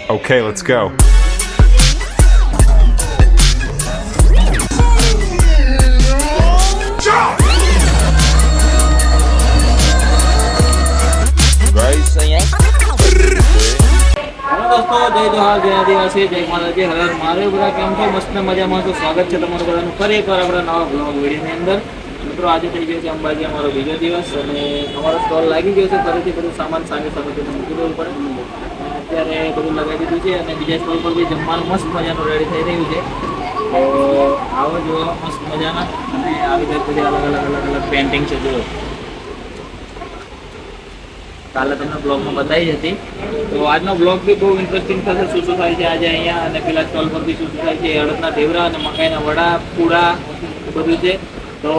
Okay, let's go. Guys અહીંયા hello દોસ્તો, જય જોહાર, જય આદિવાસી, જય માતાજી, હર હર મહાદેવ. બધા કેમ છો? મસ્ત મજામાં છો? સ્વાગત છે તમારું બધાનું ફરી એકવાર આપણા નવા બ્લોગ વિડીયોની અંદર. મિત્રો, આજે થઈ ગયો છે અંબાજી અમારો બીજો દિવસ અને અમારો સ્ટોલ લાગી ગયો છે. ફરીથી બધું સામાન સાંગે સામેથી મૂકી દેવું પડે. અત્યારે બધું લગાવી દીધું છે અને બીજા સ્ટોલ પર બી જમવાનું મસ્ત મજાનું રેડી થઈ રહ્યું છે. તો આવો જોવા મસ્ત મજાના અને આવી રીતે બધી અલગ અલગ પેઇન્ટિંગ છે. જુઓ, કાલે તમને બ્લોગમાં બતાવી જ હતી. તો આજનો બ્લોગ બી બહુ ઇન્ટરેસ્ટિંગ થશે. શું શું થાય છે આજે અહીંયા અને પેલા સ્ટોલ પર બી શું શું થાય છે. અડદના ઢેબરા અને મકાઈના વડા, પૂડા બધું છે. તો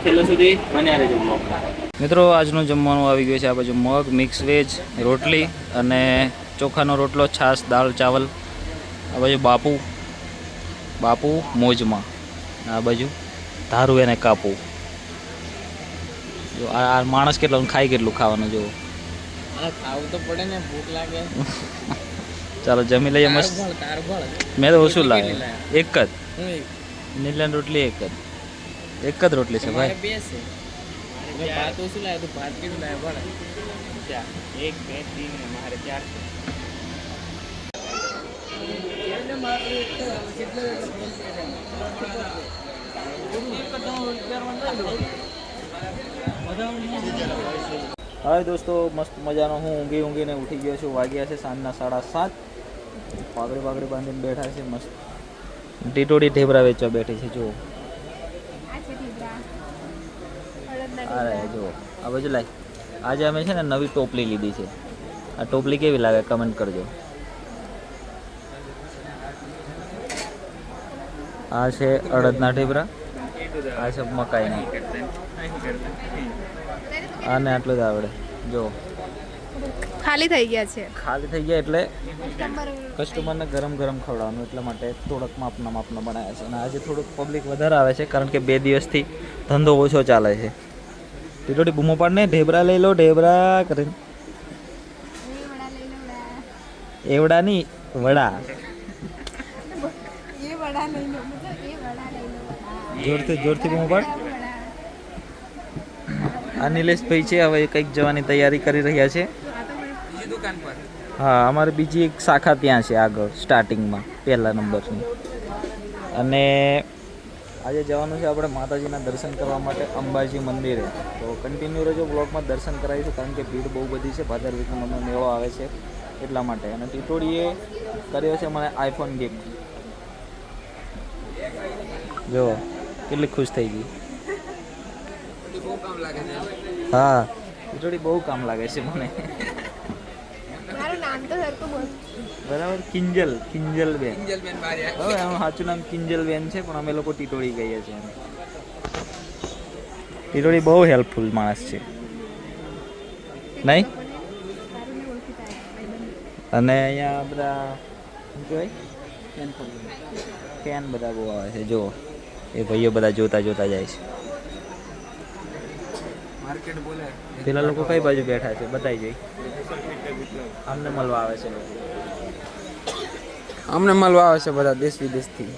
છેલ્લે સુધી બન્યા રહેજો બ્લોગમાં. મિત્રો, આજનું જમવાનું આવી ગયું છે. આ બાજુ મગ, મિક્સ વેજ, રોટલી અને ચોખાનો રોટલો, છાશ, દાળ, ચાવલ. આ બાજુ બાપુ મોજમાં. આ બાજુ ધારું એને કાપવું. જો આ માણસ કેટલો ખાય કેટલું ખાવાનું જોવો. ખાવું તો પડે ને, ભૂખ લાગે. ચાલો જમી લઈએ મસ્ત. મેં તો ઓછું લાગે, એક જ નીલન રોટલી, એક જ રોટલી છે ભાઈ. ભાત ઓછું લાગે તો ભાત કેટલું લાગે ભલે. 1 2 3 ને મારે 4 હવે દોસ્તો, મસ્ત મજાનો હું ઊંઘીને ઉઠી ગયો છું. વાગ્યા છે સાંજના 7:30. પાઘડી બાંધીને બેઠા છે મસ્ત. ટીટોડી ઢેબરા વેચવા બેઠી છે. જુઓ, અરે જુઓ આ બાજુ લાય. આજે અમે છે ને નવી ટોપલી લીધી છે. આ ટોપલી કેવી લાગે કમેન્ટ કરજો. આ છે અડદના ઢેબરા, આ છે મકાઈના. આને આટલું જ આવડે. જો ખાલી થઈ ગયા છે. ખાલી થઈ ગયા એટલે કસ્ટમરને ગરમ ખવડાવવાનું, એટલા માટે થોડોક માપના બનાવ્યા છે. અને આજે થોડુંક પબ્લિક વધારે આવે છે કારણ કે 2 દિવસથી ધંધો ઓછો ચાલે છે. ટીટોડી બૂમો પાડને, ઢેબરા લઈ લો, ઢેબરા કરીને. એવડા નહીં, વડા. જોરથી બૂમો પાડ. આ નિલેશભાઈ છે, હવે કંઈક જવાની તૈયારી કરી રહ્યા છે. હા, અમારે બીજી એક શાખા ત્યાં છે આગળ સ્ટાર્ટિંગમાં, પહેલા નંબરની. અને આજે જવાનું છે આપણે માતાજીના દર્શન કરવા માટે અંબાજી મંદિરે. તો કન્ટિન્યુ રહેજો બ્લોગમાં, દર્શન કરાવીશું કારણ કે ભીડ બહુ બધી છે. ભાદરવીનો મેળો આવે છે એટલા માટે. અને ટીટોડીએ કર્યો છે મને આઈફોન ગિફ્ટ. જો કેટલી ખુશ થઈ ગઈ. હા, ટીટોડી બહુ કામ લાગે છે મને. બરાબર, કિંજલ બેન. હવે એનું સાચું નામ કિંજલ બેન છે, પણ અમે લોકો ટીટોડી કહીએ છીએ. ટીટોડી બહુ હેલ્પફુલ માણસ છે નહીં? અને અહીંયા બધા શું કહેવાય, ફેન બધા બહુ આવે છે. જો એ ભાઈઓ બધા જોતા જાય છે. પેલા લોકો કઈ બાજુ બેઠા છે બતાવી જોઈ. અમને મળવા આવે છે લોકો. અમને મળવા આવે છે બધા દેશ વિદેશથી.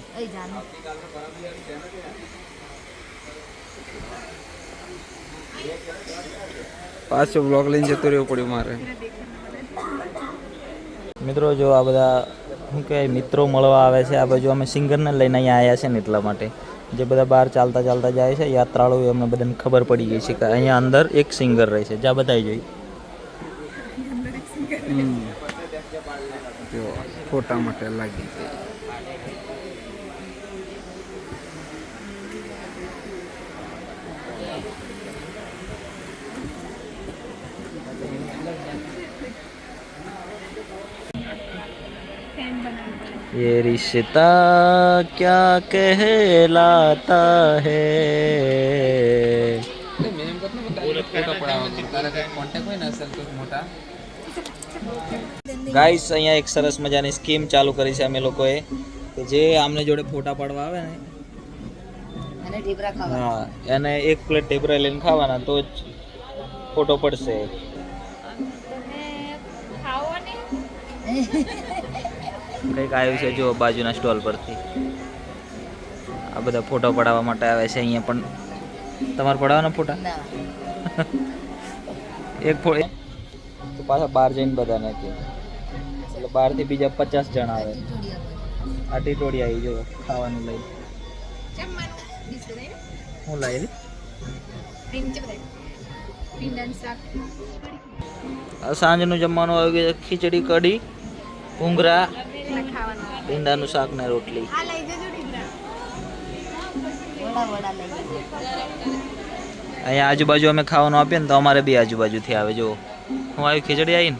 પાછો બ્લોગ લઈને જતો રહેવું પડ્યું મારે. મિત્રો, જો આ બધા શું કહેવાય મિત્રો મળવા આવે છે. આ બાજુ અમે સિંગરને લઈને અહીંયા આવ્યા છે ને એટલા માટે. જે બધા બહાર ચાલતા જાય છે યાત્રાળુ, એમને બધાને ખબર પડી ગઈ છે કે અહીંયા અંદર એક સિંગર રહે છે. જ્યાં બતાવી જોઈ. જો ફોટા માટે લાગી જાય. ये रिश्ता क्या कहलाता है. ગાઈસ, અહીંયા એક સરસ મજાની સ્કીમ ચાલુ કરી છે અમે લોકોએ, કે જે આમને જોડે ફોટા પાડવા આવે ને, હા, એને 1 પ્લેટ ઢેબરા લઈને ખાવાના તો જ ફોટો પડશે. કંઈક આવ્યું છે જો બાજુના સ્ટોલ પરથી. આ બધા ફોટો પડાવવા માટે આવે છે અહીંયા. પણ તમારે પડાવવાના ફોટા એક તો પાછા બહાર જઈને બધા નથી, એટલે બહારથી બીજા 50 જણા આવે. આ ટીટોડી આવી જો ખાવાનું લઈ. હું લાવી સાંજનું જમવાનું આવી ગયું. ખીચડી, કઢી, ભૂંગરા, ભીંડાનું શાક ને રોટલી. અહીંયા આજુબાજુ અમે ખાવાનું આપીએ ને તો અમારે બી આજુબાજુથી આવે. જો હું આવી ખીચડી આવી ને.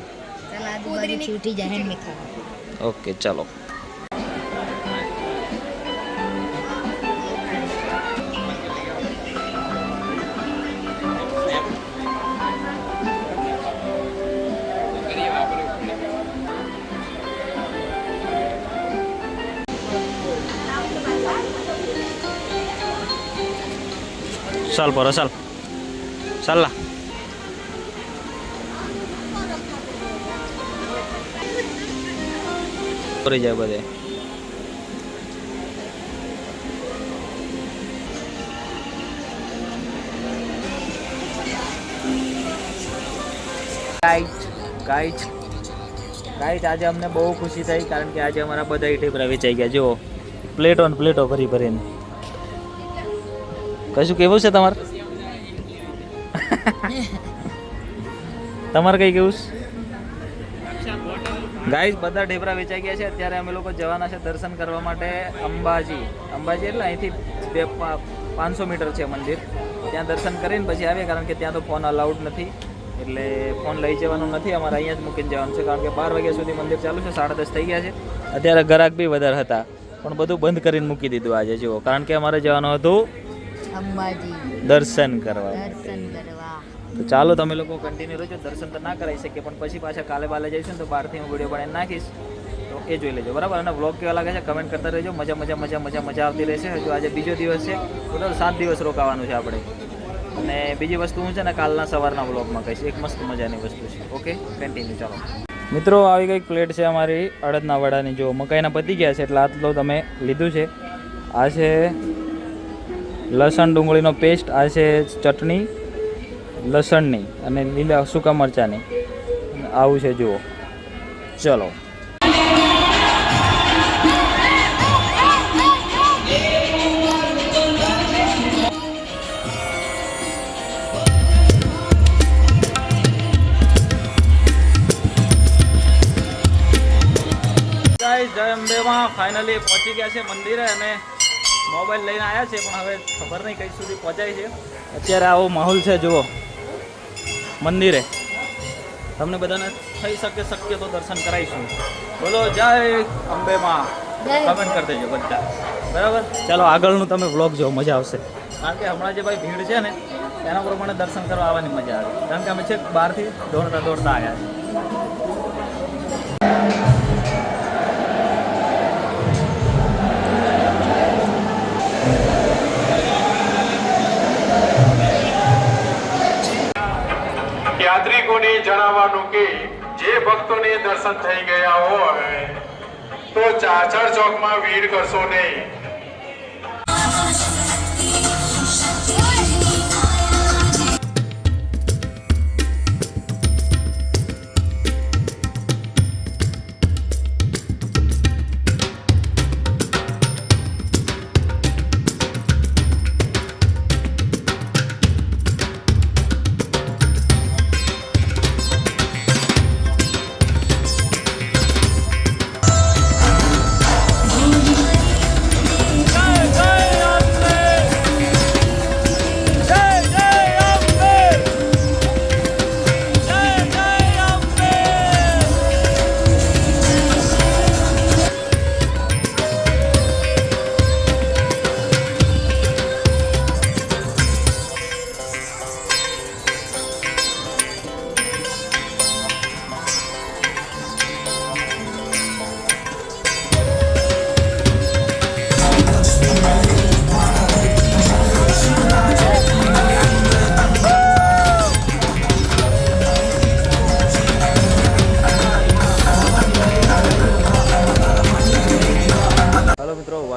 ઓકે ચાલો. ચાલ પર ચાલ ચાલલા. કરી જાય બધે. ગાઈટ આજે અમને બહુ ખુશી થઈ કારણ કે આજે અમારા બધા ઢેબરા વેચાઈ ગયા. જો પ્લેટો ને પ્લેટો ભરી ભરીને. કશું કેવું છે તમારે? તમારે કઈ કેવું છે? ગાઈસ બધા ઢેબરા વેચાઈ ગયા છે. અત્યારે અમે લોકો જવાના છે દર્શન કરવા માટે અંબાજી. એટલે અહીંથી 500 મીટર છે મંદિર. ત્યાં દર્શન કરીને પછી આવીએ કારણ કે ત્યાં તો ફોન અલાઉડ નથી, એટલે ફોન લઈ જવાનું નથી. અમારે અહીંયા જ મૂકીને જવાનું છે કારણ કે 12 વાગ્યા સુધી મંદિર ચાલુ છે. 10:30 થઈ ગયા છે. અત્યારે ગ્રાહક બી વધારે હતા પણ બધું બંધ કરીને મૂકી દીધું આજે. જુઓ કારણ કે અમારે જવાનું હતું અંબાજી દર્શન કરવા. તો ચાલો તમે લોકો કન્ટિન્યુ રહેજો. દર્શન તો ના કરાવી શકીએ પણ પછી પાછા કાલે બાલે જઈશું ને તો બહારથી હું વિડીયો બનાવીને નાખીશ, તો એ જોઈ લેજો બરાબર. અને વ્લોગ કેવા લાગે છે કમેન્ટ કરતા રહેજો. મજા આવતી રહેશે. હજુ આજે બીજો દિવસ છે, ટોટલ 7 દિવસ રોકાવાનું છે આપણે. અને બીજી વસ્તુ હું છે ને કાલના સવારના વ્લોગમાં કહીશ. એક મસ્ત મજાની વસ્તુ છે. ઓકે કન્ટિન્યુ ચાલો. મિત્રો આવી કંઈક પ્લેટ છે અમારી અડદના વડાની. જો મકાઈના પતી ગયા છે એટલે આટલો તમે લીધું છે. આ છે લસણ ડુંગળીનો પેસ્ટ, આ છે ચટણી લસણની અને લીલા સૂકા મરચાંની. આવું છે જુઓ. ચલો જય અંબેમાં ફાઇનલી પહોંચી ગયા છે મંદિરે અને મોબાઈલ લઈને આવ્યા છે પણ હવે ખબર નહીં કઈ સુધી પહોંચાય છે. અત્યારે આવો માહોલ છે જુઓ મંદિરે. તમને બધાને થઈ શકે શક્ય તો દર્શન કરાવીશું. બોલો જય અંબેમાં, કમેન્ટ કરી દેજો બધા બરાબર. ચાલો આગળનું તમે વ્લોગ જો મજા આવશે કારણ કે હમણાં જે ભાઈ ભીડ છે ને એના પ્રમાણે દર્શન કરવા આવવાની મજા આવે કારણ કે અમે છેક બહારથી દોડતા આવ્યા છીએ. યાત્રિકોને જણાવવાનું કે જે ભક્તોને દર્શન થઈ ગયા હોય તો ચાચર ચોકમાં ભીડ કરશો નહીં.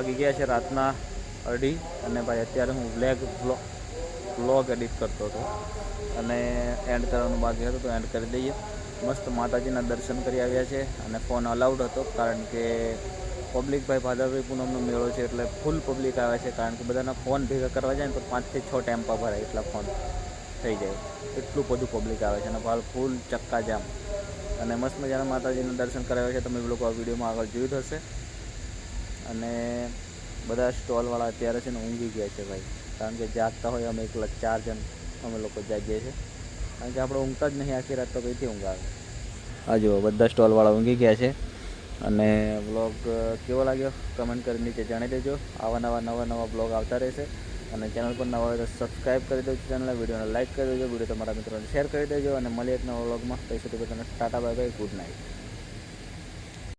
વાગી ગયા છે રાતના 2:30 અને ભાઈ અત્યારે હું વ્લોગ એડિટ કરતો હતો અને એન્ડ કરવાનું બાકી હતું તો એન્ડ કરી દઈએ. મસ્ત માતાજીના દર્શન કરી આવ્યા છે અને ફોન અલાઉડ હતો કારણ કે પબ્લિક ભાઈ ભાદરવી પૂનમનો મેળો છે એટલે ફૂલ પબ્લિક આવે છે કારણ કે બધાના ફોન ભેગા કરવા જાય ને તો 5 થી 6 ટેમ્પા ભરાય એટલા ફોન થઈ જાય, એટલું બધું પબ્લિક આવે છે અને ભાવ ફૂલ ચક્કાજામ અને મસ્ત મજાના માતાજીના દર્શન કરાવ્યા છે. તમે લોકો આ વિડીયોમાં આગળ જોયું હશે. અને બધા સ્ટોલવાળા અત્યારે છે ને ઊંઘી ગયા છે ભાઈ, કારણ કે જાગતા હોય અમે એકલા 4 જણ અમે લોકો જાગીએ છીએ કારણ કે આપણે ઊંઘતા જ નહીં આખી રાત તો કઈથી ઊંઘ આવે. આ જુઓ બધા સ્ટોલવાળા ઊંઘી ગયા છે અને વ્લોગ કેવો લાગ્યો કમેન્ટ કરી નીચે જણાવી દેજો. આવા નવા બ્લોગ આવતા રહેશે અને ચેનલ પર નવા હોય તો સબસ્ક્રાઈબ કરી દેજો ચેનલને, વિડીયોને લાઇક કરી દેજો, વિડીયો તમારા મિત્રોને શેર કરી દેજો અને મળીએ એક નવા વ્લોગમાં. ત્યાં સુધી બધાને Tata bye bye, good night.